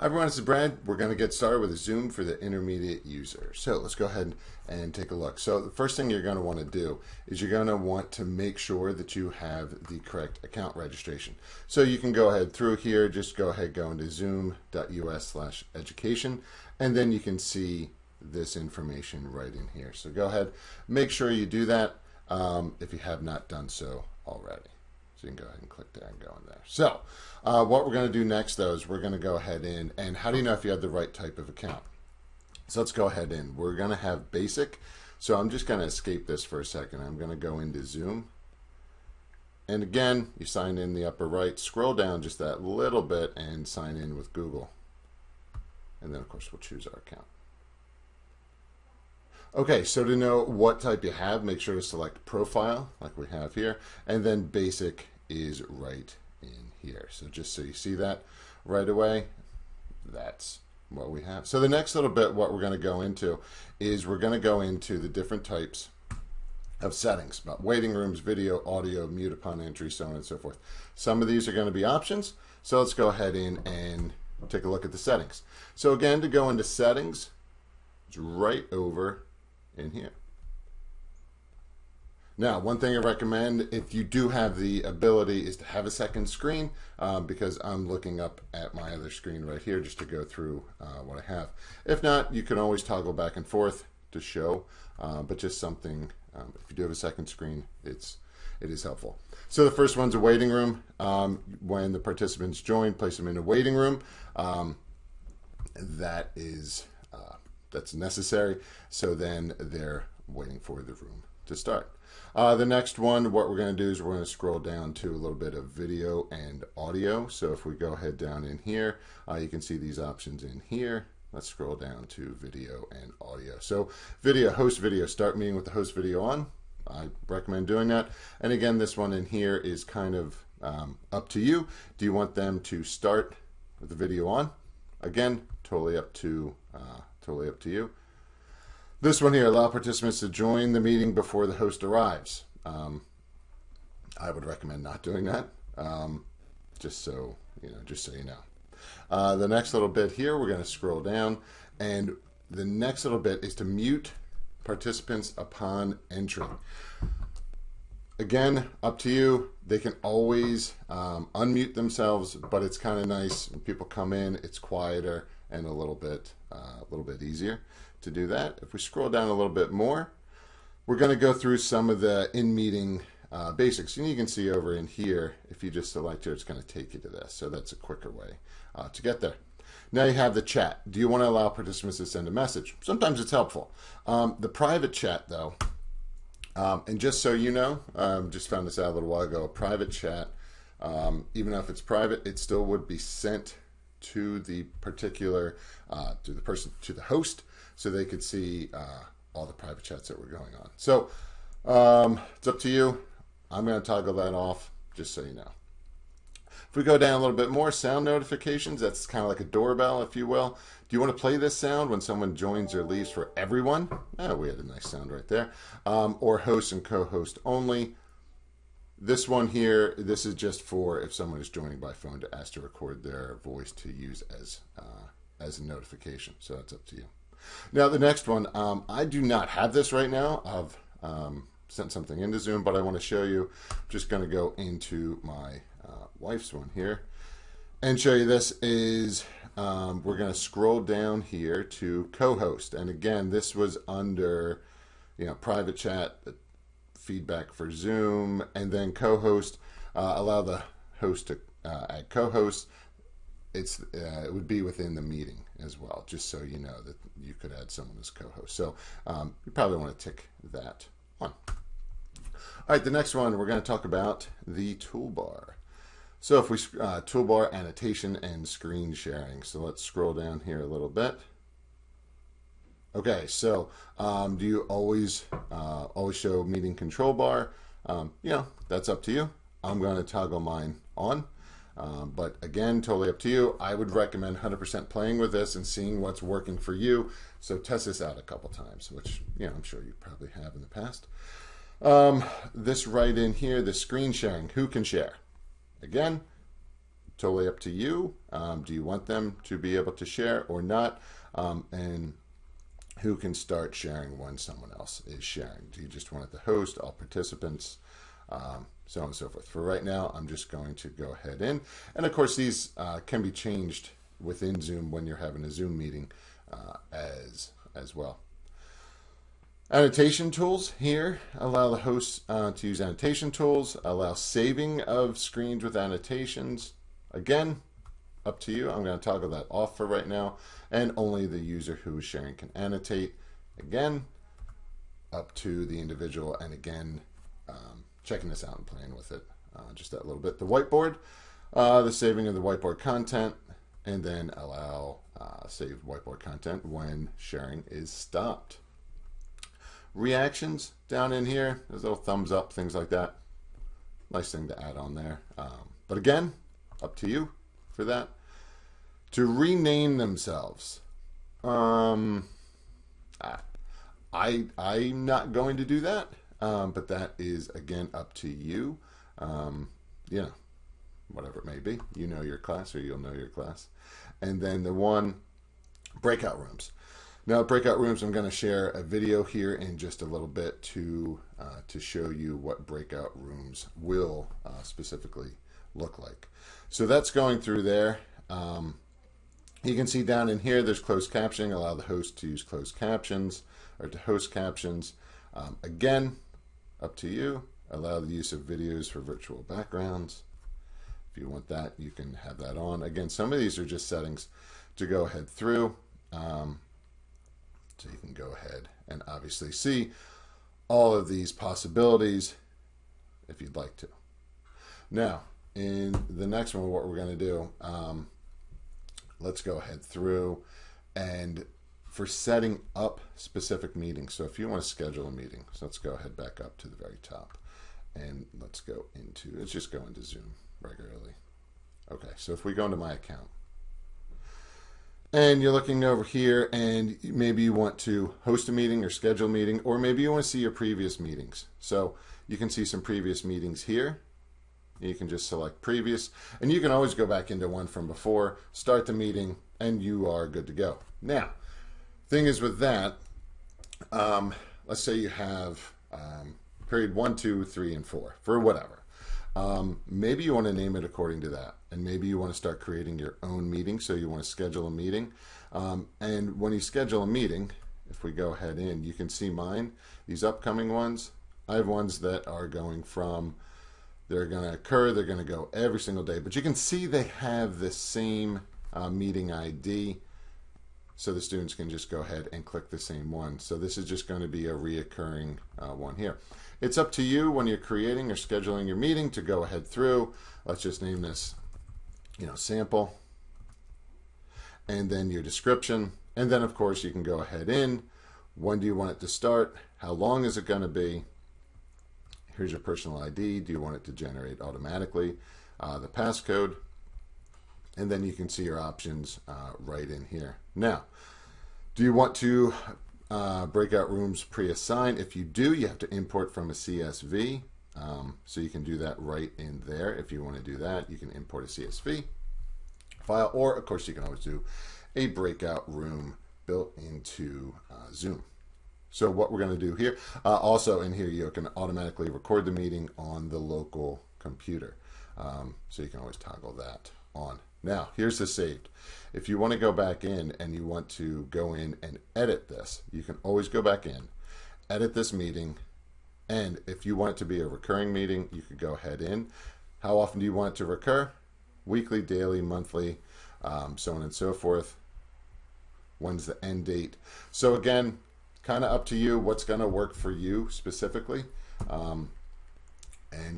Hi everyone, this is Brad. We're going to get started with a Zoom for the intermediate user. So let's go ahead and take a look. So the first thing you're going to want to do is you're going to want to make sure that you have the correct account registration. So you can go ahead through here, just go ahead, go into zoom.us/education, and then you can see this information right in here. So go ahead, make sure you do that if you have not done so already. So you can go ahead and click there and go in there. So what we're going to do next, though, is we're going to go ahead in, and how do you know if you have the right type of account? So let's go ahead in. We're going to have basic. So I'm just going to escape this for a second. I'm going to go into Zoom. And again, you sign in the upper right, scroll down just that little bit and sign in with Google. And then, of course, we'll choose our account. Okay, so to know what type you have, make sure to select profile like we have here, and then basic is right in here. So just so you see that right away, that's what we have. So the next little bit, what we're going to go into is we're going to go into the different types of settings, about waiting rooms, video, audio, mute upon entry, so on and so forth. Some of these are going to be options. So let's go ahead in and take a look at the settings. So again, to go into settings, it's right over in here. Now, one thing I recommend, if you do have the ability, is to have a second screen, because I'm looking up at my other screen right here just to go through what I have. If not, you can always toggle back and forth to show, but just something, if you do have a second screen, it is helpful. So the first one's a waiting room. When the participants join, place them in a waiting room. That's necessary, so then they're waiting for the room to start. The next one, what we're going to do is we're going to scroll down to a little bit of video and audio. So if we go ahead down in here, you can see these options in here. Let's scroll down to video and audio. So video, host video, start meeting with the host video on. I recommend doing that. And again, this one in here is kind of up to you. Do you want them to start with the video on? Again, totally up to you. This one here, allow participants to join the meeting before the host arrives. I would recommend not doing that, just so you know. The next little bit here, we're going to scroll down, and the next little bit is to mute participants upon entry. Again, up to you. They can always unmute themselves, but it's kind of nice when people come in. It's quieter and a little bit easier to do that. If we scroll down a little bit more, we're going to go through some of the in-meeting basics. And you can see over in here, if you just select here, it's going to take you to this. So that's a quicker way to get there. Now you have the chat. Do you want to allow participants to send a message? Sometimes it's helpful. The private chat, though, and just so you know, just found this out a little while ago, a private chat, even if it's private, it still would be sent to the particular, to the host, so they could see all the private chats that were going on. So it's up to you. I'm going to toggle that off, just so you know. If we go down a little bit more, sound notifications, that's kind of like a doorbell, if you will. Do you want to play this sound when someone joins or leaves for everyone? Oh, we had a nice sound right there. Or host and co-host only. This one here, this is just for if someone is joining by phone to ask to record their voice to use as a notification. So that's up to you. Now the next one, I do not have this right now. I've sent something into Zoom, but I want to show you. I'm just going to go into my wife's one here and show you. This is, we're going to scroll down here to co-host. And again, this was under, private chat, feedback for Zoom, and then co-host, allow the host to add co-host. It would be within the meeting as well, just so you know that you could add someone as co-host. So you probably want to tick that one. All right, the next one, we're going to talk about the toolbar. So if we, toolbar, annotation, and screen sharing. So let's scroll down here a little bit. Okay, so do you always show meeting control bar? That's up to you. I'm going to toggle mine on. But again, totally up to you. I would recommend 100% playing with this and seeing what's working for you. So test this out a couple times, which I'm sure you probably have in the past. This right in here, the screen sharing, who can share? Again, totally up to you. Do you want them to be able to share or not? And who can start sharing when someone else is sharing? Do you just want it to host, all participants, so on and so forth? For right now, I'm just going to go ahead in. And of course, these can be changed within Zoom when you're having a Zoom meeting as well. Annotation tools here allow the host to use annotation tools, allow saving of screens with annotations. Again, up to you. I'm going to toggle that off for right now, and only the user who is sharing can annotate. Again, up to the individual, and again, checking this out and playing with it just that little bit. The whiteboard, the saving of the whiteboard content, and then allow save whiteboard content when sharing is stopped. Reactions down in here, there's little thumbs up, things like that. Nice thing to add on there. But again, up to you for that. To rename themselves. I'm not going to do that, but that is, again, up to you. Yeah, whatever it may be. You know your class, or you'll know your class. And then the one, breakout rooms. Now, breakout rooms, I'm going to share a video here in just a little bit to show you what breakout rooms will specifically look like. So that's going through there. You can see down in here, there's closed captioning. Allow the host to use closed captions or to host captions. Again, up to you. Allow the use of videos for virtual backgrounds. If you want that, you can have that on. Again, some of these are just settings to go ahead through. So you can go ahead and obviously see all of these possibilities if you'd like to. Now, in the next one, what we're going to do, let's go ahead through and for setting up specific meetings. So if you want to schedule a meeting, so let's go ahead back up to the very top and let's just go into Zoom regularly. Okay, so if we go into my account, and you're looking over here and maybe you want to host a meeting or schedule a meeting, or maybe you want to see your previous meetings. So you can see some previous meetings here. You can just select previous, and you can always go back into one from before, start the meeting, and you are good to go. Now, thing is with that, let's say you have period 1, 2, 3, and 4 for whatever. Maybe you want to name it according to that, and maybe you want to start creating your own meeting, so you want to schedule a meeting. And when you schedule a meeting, if we go ahead in, you can see mine, these upcoming ones. I have ones that are going from, they're going to occur, they're going to go every single day, but you can see they have the same meeting ID, so the students can just go ahead and click the same one. So this is just going to be a reoccurring one here. It's up to you when you're creating or scheduling your meeting to go ahead through. Let's just name this, sample, and then your description. And then of course you can go ahead in. When do you want it to start? How long is it going to be? Here's your personal ID. Do you want it to generate automatically? The passcode. And then you can see your options right in here. Now, do you want to breakout rooms pre-assigned? If you do, you have to import from a CSV. So you can do that right in there. If you want to do that, you can import a CSV file, or of course you can always do a breakout room built into Zoom. So what we're going to do here, also in here you can automatically record the meeting on the local computer. So you can always toggle that on. Now, here's the saved. If you want to go back in and you want to go in and edit this, you can always go back in, edit this meeting, and if you want it to be a recurring meeting, you could go ahead in. How often do you want it to recur? Weekly, daily, monthly, so on and so forth. When's the end date? So again, kind of up to you what's going to work for you specifically, and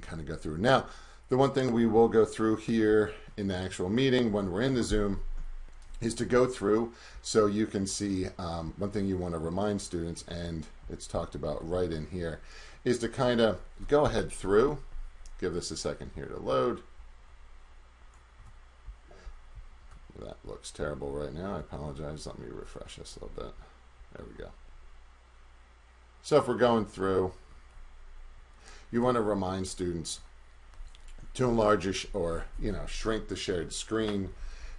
kind of go through. Now, the one thing we will go through here in the actual meeting when we're in the Zoom is to go through so you can see one thing you want to remind students, and it's talked about right in here, is to kind of go ahead through. Give this a second here to load. That looks terrible right now. I apologize. Let me refresh this a little bit. There we go. So if we're going through, you want to remind students to enlarge or shrink the shared screen.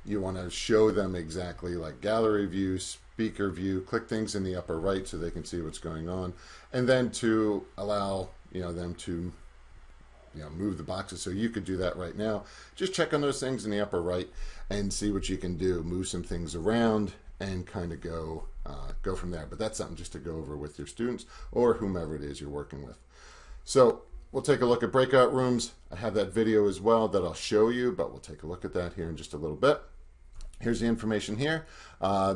You want to show them exactly like gallery view, speaker view, click things in the upper right so they can see what's going on, and then to allow them to move the boxes. So you could do that right now. Just check on those things in the upper right and see what you can do. Move some things around and kind of go from there. But that's something just to go over with your students or whomever it is you're working with. So we'll take a look at breakout rooms. I have that video as well that I'll show you, but we'll take a look at that here in just a little bit. Here's the information here.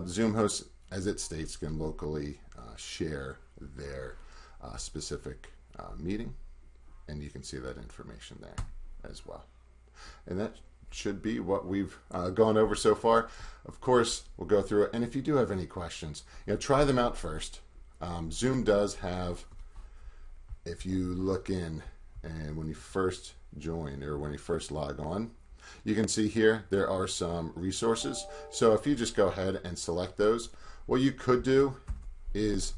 Zoom hosts, as it states, can locally share their specific meeting, and you can see that information there as well. And that should be what we've gone over so far. Of course, we'll go through it, and if you do have any questions, try them out first. Zoom does have, if you look in and when you first join or when you first log on, you can see here there are some resources. So if you just go ahead and select those, what you could do is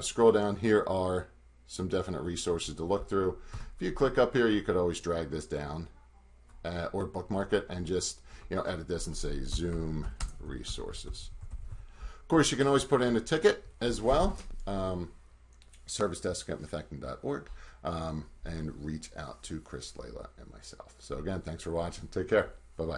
scroll down. Here are some definite resources to look through. If you click up here, you could always drag this down or bookmark it and just edit this and say Zoom resources. Of course, you can always put in a ticket as well. servicedesk@methacton.org, and reach out to Chris, Layla, and myself. So again, thanks for watching. Take care. Bye-bye.